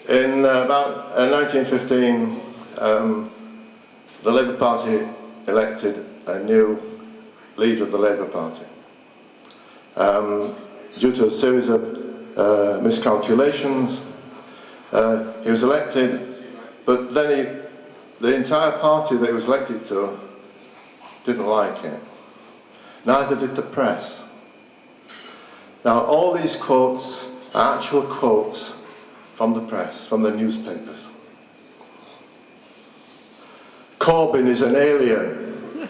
In about 1915, the Labour Party elected a new leader of the Labour Party. Due to a series of miscalculations, he was elected, but then the entire party that he was elected to didn't like it. Neither did the press. Now, all these quotes are actual quotes from the press, from the newspapers. Corbyn is an alien.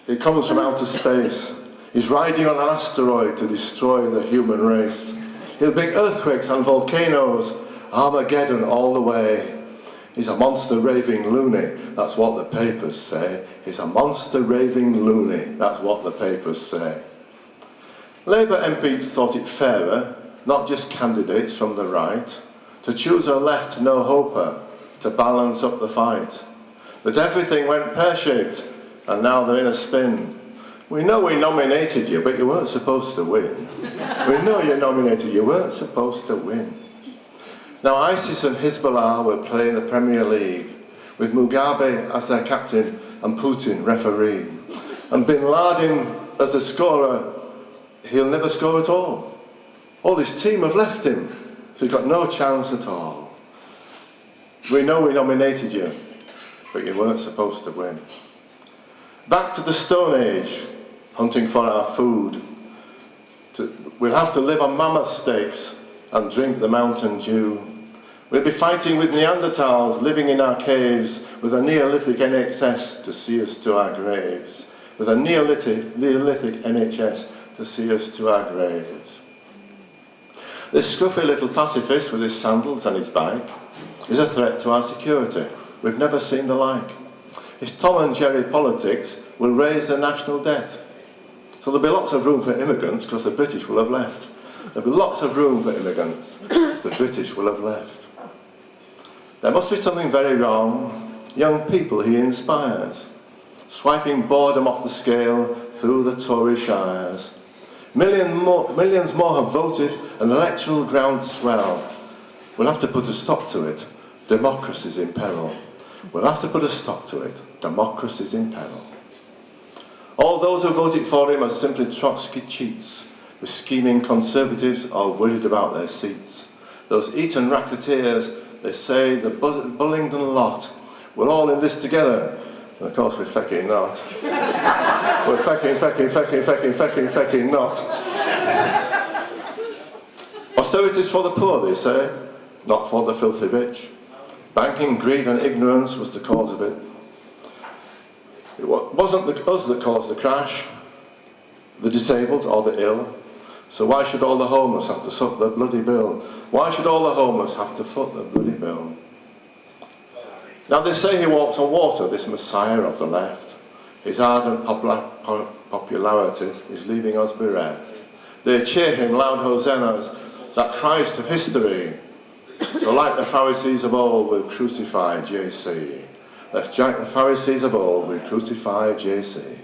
He comes from outer space. He's riding on an asteroid to destroy the human race. He'll bring earthquakes and volcanoes, Armageddon all the way. He's a monster raving loony, that's what the papers say. He's a monster raving loony, that's what the papers say. Labour MPs thought it fairer, not just candidates from the right, to choose a left no-hoper to balance up the fight. But everything went pear-shaped, and now they're in a spin. We know we nominated you, but you weren't supposed to win. We know you nominated, you weren't supposed to win. Now ISIS and Hezbollah were playing the Premier League, with Mugabe as their captain and Putin referee. And Bin Laden as the scorer, he'll never score at all. All his team have left him, so he's got no chance at all. We know we nominated you, but you weren't supposed to win. Back to the Stone Age, hunting for our food. We'll have to live on mammoth steaks and drink the mountain dew. We'll be fighting with Neanderthals living in our caves, with a Neolithic NHS to see us to our graves. With a Neolithic NHS to see us to our graves. This scruffy little pacifist with his sandals and his bike is a threat to our security. We've never seen the like. His Tom and Jerry politics will raise the national debt. So there'll be lots of room for immigrants because the British will have left. There'll be lots of room for immigrants because the British will have left. There must be something very wrong. Young people he inspires, swiping boredom off the scale through the Tory shires. Millions more have voted, an electoral groundswell. We'll have to put a stop to it. Democracy's in peril. We'll have to put a stop to it. Democracy's in peril. All those who voted for him are simply Trotsky cheats, with scheming conservatives all worried about their seats. Those Eton racketeers, they say the Bullingdon lot, we're all in this together. And of course we're fecking not. We're fecking not. Austerity's for the poor, they say, not for the filthy rich. Banking, greed and ignorance was the cause of it. It wasn't us that caused the crash, the disabled or the ill. So why should all the homeless have to foot the bloody bill? Why should all the homeless have to foot the bloody bill? Now they say he walks on water, this messiah of the left. His ardent popularity is leaving us bereft. They cheer him loud hosannas, that Christ of history. So like the Pharisees of old, we'll crucify JC. Let's like the Pharisees of old, we'll crucify JC.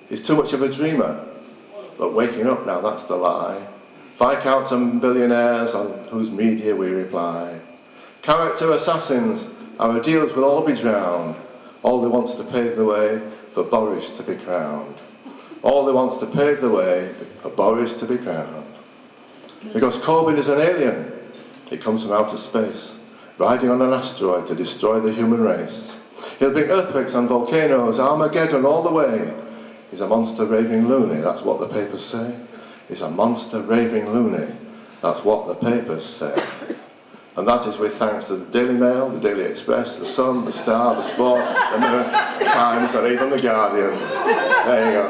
He's too much of a dreamer, but waking up now, that's the lie. Viscounts and billionaires on whose media we reply. Character assassins, our deals will all be drowned. All they wants to pave the way for Boris to be crowned. All they wants to pave the way for Boris to be crowned. Because Corbyn is an alien. He comes from outer space, riding on an asteroid to destroy the human race. He'll bring earthquakes and volcanoes, Armageddon all the way. He's a monster raving loony, that's what the papers say. He's a monster raving loony, that's what the papers say. And that is with thanks to the Daily Mail, the Daily Express, the Sun, the Star, the Sport, the Mirror, Times, and even the Guardian. There you go.